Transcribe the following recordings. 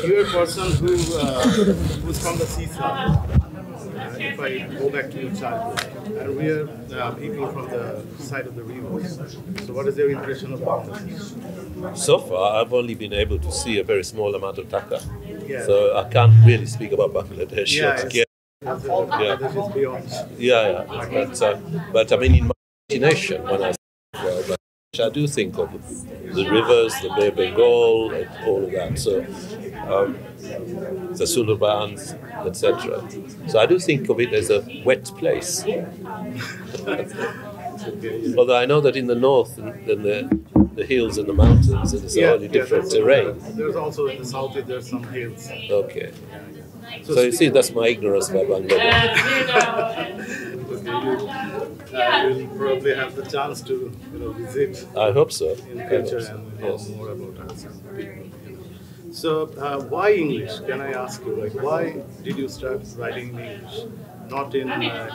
You're a person who's from the seaside. If I go back to your childhood, and we are people from the side of the rivers. So, what is your impression of Bangladesh? So far, I've only been able to see a very small amount of Dhaka. Yeah. So I can't really speak about Bangladesh. Yeah, yet. Bangladesh is beyond. Yeah. But I mean, in my imagination, when I I do think of the rivers, the Bay of Bengal, and all of that. So the Sundarbans, etc. So I do think of it as a wet place. Although I know that in the north, then the hills and the mountains, and it's only different terrain. There's also in the south, there's some hills. Okay. So you see, that's my ignorance about Bangladesh. You'll probably have the chance to visit. I hope so. In future and know more about us. So, why English? Can I ask you? Like, why did you start writing in English, not in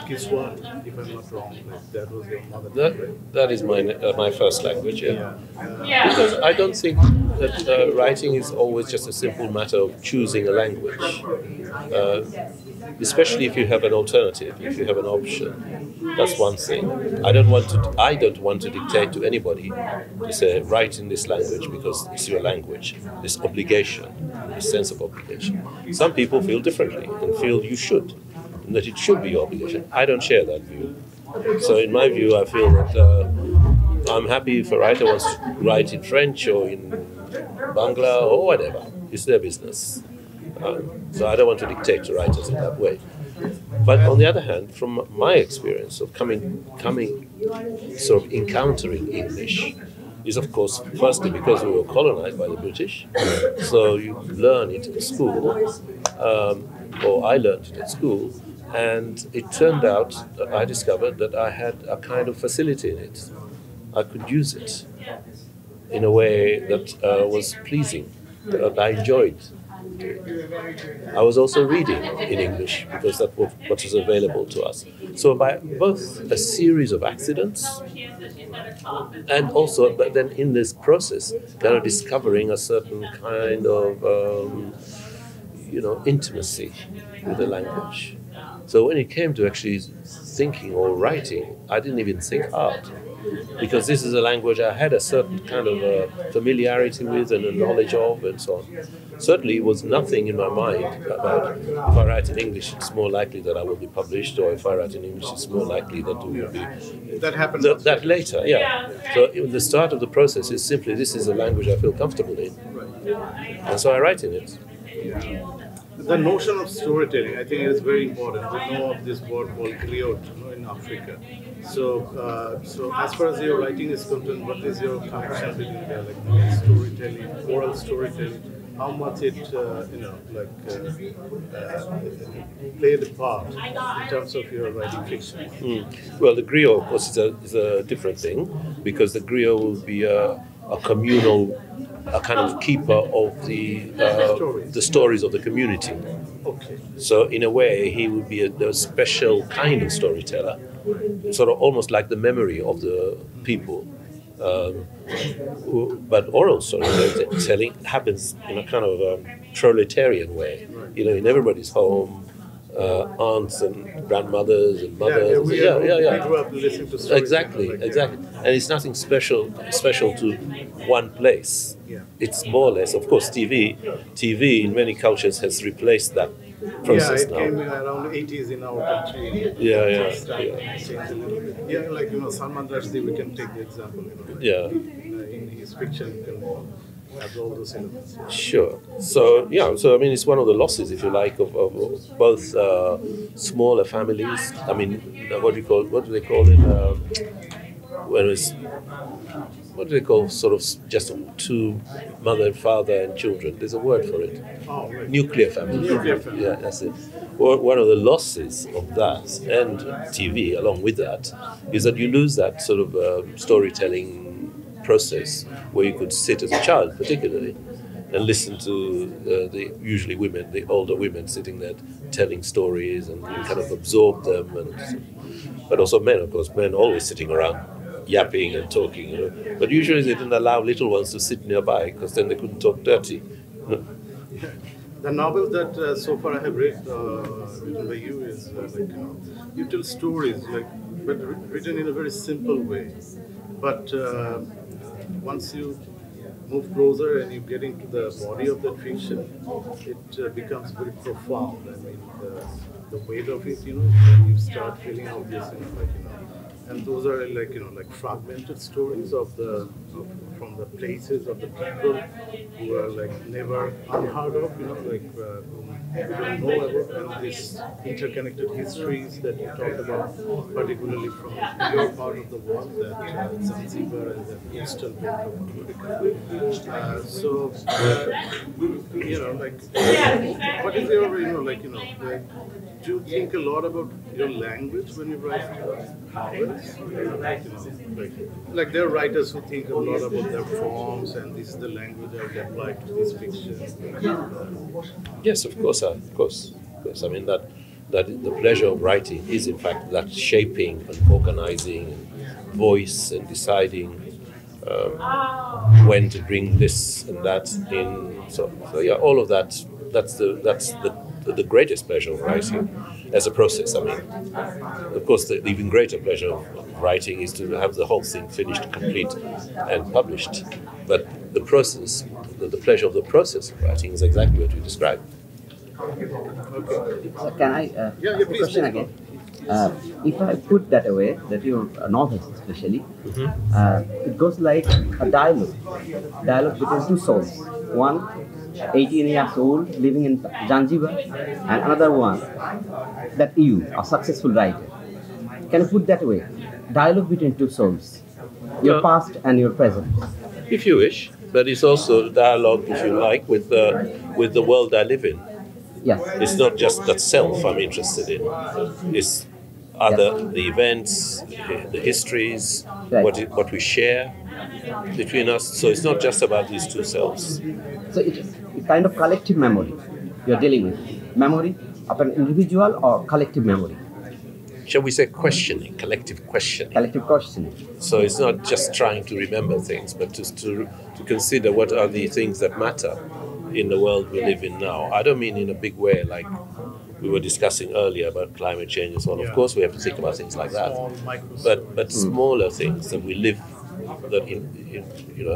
Kiswahili, if I'm not wrong? Like, that was your mother tongue, right? That is my first language. Yeah. Because I don't think that writing is always just a simple matter of choosing a language. Especially if you have an alternative, if you have an option, that's one thing. I don't want to dictate to anybody to say write in this language because it's your language. This obligation, this sense of obligation. Some people feel differently and feel you should, and that it should be your obligation. I don't share that view. So in my view, I feel that I'm happy if a writer wants to write in French or in Bangla or whatever. It's their business. So I don't want to dictate to writers in that way. But on the other hand, from my experience of coming, sort of encountering English, is of course firstly because we were colonized by the British. So you learn it at school, or I learned it at school, and it turned out that I discovered that I had a kind of facility in it. I could use it in a way that was pleasing, that I enjoyed. I was also reading in English because that was what was available to us. So by both a series of accidents and also, but then in this process, kind of discovering a certain kind of, intimacy with the language. So when it came to actually thinking or writing, I didn't even think hard. Because this is a language I had a certain kind of familiarity with and a knowledge of and so on. Certainly it was nothing in my mind about if I write in English it's more likely that I will be published, or if I write in English it's more likely that it will be... That happened that later, yeah. So the start of the process is simply this is a language I feel comfortable in. And so I write in it. The notion of storytelling, I think, is very important. We know of this word called griot in Africa. So, as far as your writing is concerned, what is your connection between storytelling, oral storytelling? How much it, played a part in terms of your writing fiction? Well, the griot, of course, is a different thing, because the griot will be a communal, a kind of keeper of the stories of the community. Okay. So in a way, he would be a special kind of storyteller, sort of almost like the memory of the people. But oral storytelling happens in a kind of proletarian way. In everybody's home, aunts and grandmothers and mothers. We grew up listening to stories. Exactly. And it's nothing special to one place. Yeah. It's more or less, of course, TV in many cultures has replaced that process now. Yeah, it came around 80s in our country. Changed a little bit. Yeah, like, Salman Rushdie, we can take the example. In his fiction, you can have all those elements. Sure. So I mean, it's one of the losses, if you like, of both smaller families. I mean, what do they call it? What do they call sort of just two mother, father, and children? There's a word for it. Oh, right. Nuclear family. Yeah, that's it. One of the losses of that and TV, along with that, is that you lose that sort of storytelling process where you could sit as a child, particularly, and listen to the older women sitting there telling stories, and you kind of absorb them. But also men, of course, men always sitting around yapping and talking, But usually they didn't allow little ones to sit nearby because then they couldn't talk dirty. The novel that so far I have read written by you is you tell stories but written in a very simple way. But once you move closer and you get into the body of that fiction, it becomes very profound. I mean, the weight of it, when you start feeling all this, and those are like fragmented stories from the places of the people who are like never unheard of, whom we don't know about, and these interconnected histories that you talk about, particularly from your part of the world, that Zanzibar and the eastern part of Africa. What is your, do you think a lot about your language when you write novels? Like there are writers who think a lot about their forms and this is the language I would apply to this fiction. Yes, of course. I mean that the pleasure of writing is in fact that shaping and organizing, and voice and deciding when to bring this and that in. So yeah, all of that. That's the greatest pleasure of writing as a process. I mean, of course, the even greater pleasure of writing is to have the whole thing finished, complete, and published. But the process, the pleasure of the process of writing is exactly what you described. Okay. So can I Yeah, please. question again? If I put that away, that your novels especially, it goes like a dialogue between two souls. One, 18 years old, living in Zanzibar, and another one, that you, a successful writer. Can you put that way? Dialogue between two souls, your past and your present. If you wish, but it's also dialogue, if you like, with the world I live in. Yes. It's not just that self I'm interested in. It's the events, the histories, Right. what we share between us. So it's not just about these two selves. So it's a kind of collective memory you're dealing with. Memory of an individual or collective memory. Shall we say questioning, collective questioning? Collective questioning. So it's not just trying to remember things, but just to consider what are the things that matter in the world we live in now. I don't mean in a big way like we were discussing earlier about climate change and so on. Of course, we have to think about things like that. But smaller things that we live that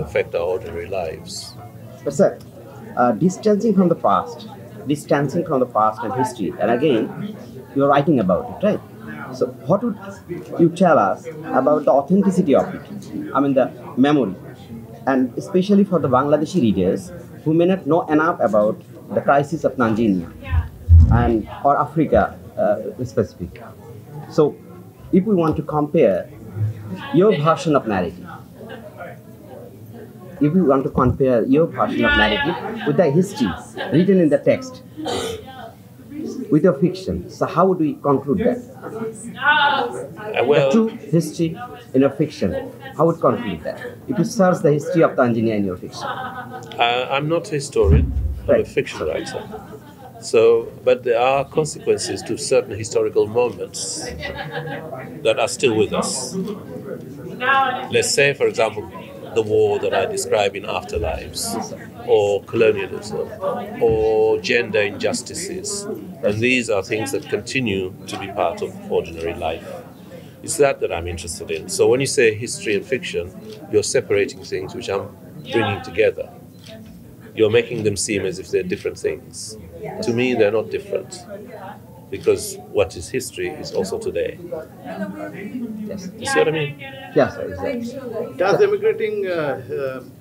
affect our ordinary lives. But sir, distancing from the past and history, and again, you're writing about it, right? So what would you tell us about the authenticity of it? I mean, the memory, and especially for the Bangladeshi readers who may not know enough about the crisis of Tanzania or Africa specific. So if we want to compare your version of narrative, with the history written in the text, with your fiction, so how would we conclude that? The true history in your fiction, how would you conclude that? If you search the history of Tanzania in your fiction. I'm not a historian, I'm a fiction writer. So, but there are consequences to certain historical moments that are still with us. Let's say, for example, the war that I describe in Afterlives, or colonialism, or gender injustices. And these are things that continue to be part of ordinary life. It's that I'm interested in. So when you say history and fiction, you're separating things which I'm bringing together. You're making them seem as if they're different things. To me, they're not different, because what is history is also today. Yes. You see what I mean? Yes, sir, exactly. Does emigrating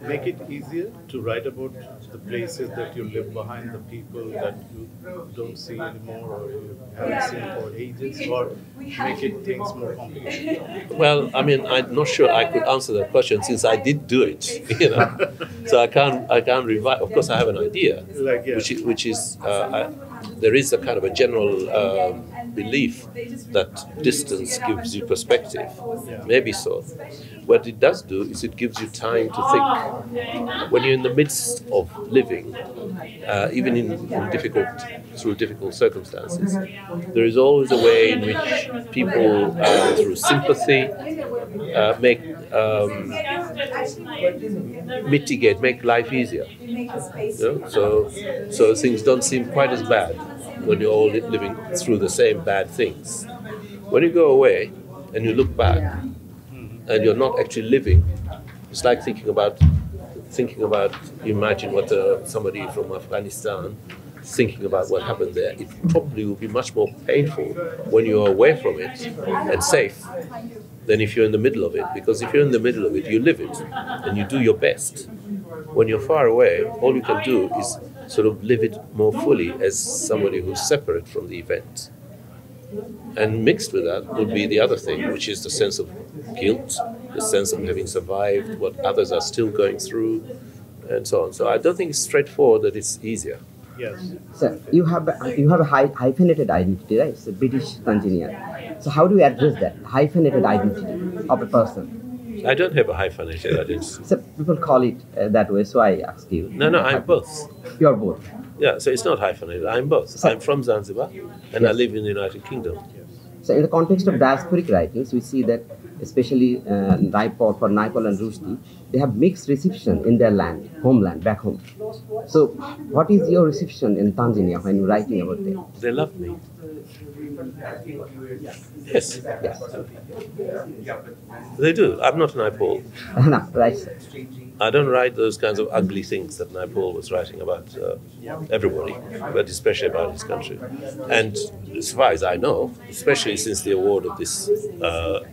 make it easier to write about the places that you live behind, the people that you don't see anymore or you haven't seen for ages, or make it things more complicated? Well, I mean, I'm not sure I could answer that question since I did do it, So I can't revise. Of course, I have an idea, which is there is a kind of a general belief that distance gives you perspective. Maybe so. What it does do is it gives you time to think. When you're in the midst of living, even through difficult circumstances, there is always a way in which people, through sympathy, make life easier. So things don't seem quite as bad when you're all living through the same bad things. When you go away and you look back and you're not actually living, it's like thinking about. Imagine what somebody from Afghanistan thinking about what happened there. It probably will be much more painful when you're away from it and safe than if you're in the middle of it. Because if you're in the middle of it, you live it and you do your best. When you're far away, all you can do is sort of live it more fully as somebody who's separate from the event. And mixed with that would be the other thing, which is the sense of guilt, the sense of having survived what others are still going through, and so on. So I don't think it's straightforward that it's easier. Yes. So you have a hyphenated identity, right? It's a British Tanzanian. So how do you address that hyphenated identity of a person? I don't have a hyphenated identity. So people call it that way, so I ask you. No, I'm both. You're both. Yeah, so it's not hyphenated. I'm both. So, I'm from Zanzibar, and I live in the United Kingdom. So in the context of diasporic writings, we see that especially Naipaul and Rushdie, they have mixed reception in their land, homeland, back home. So what is your reception in Tanzania when you're writing about them? They love me. Yes. They do. I'm not Naipaul. No, right, sir. I don't write those kinds of ugly things that Naipaul was writing about everybody, but especially about his country. And as far as I know, especially since the award of this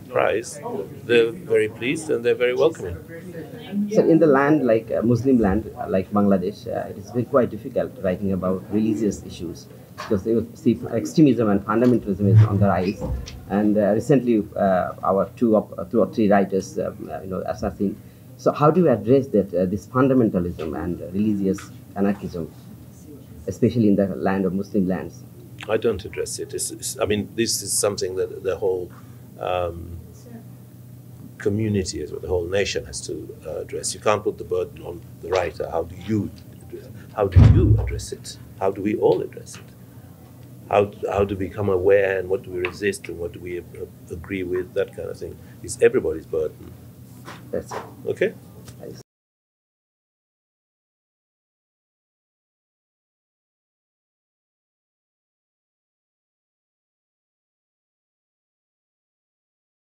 prize, they're very pleased and they're very welcoming. So in the land like Muslim land, like Bangladesh, it is very quite difficult writing about religious issues because they see extremism and fundamentalism is on the rise. And recently, our two or three writers, assassinated. So how do you address that this fundamentalism and religious anarchism, especially in the land of Muslim lands? I don't address it. This is something that the whole community, the whole nation has to address. You can't put the burden on the writer. How do you address it? How do we all address it? How do we become aware, and what do we resist, and what do we agree with? That kind of thing is everybody's burden. That's it. Okay?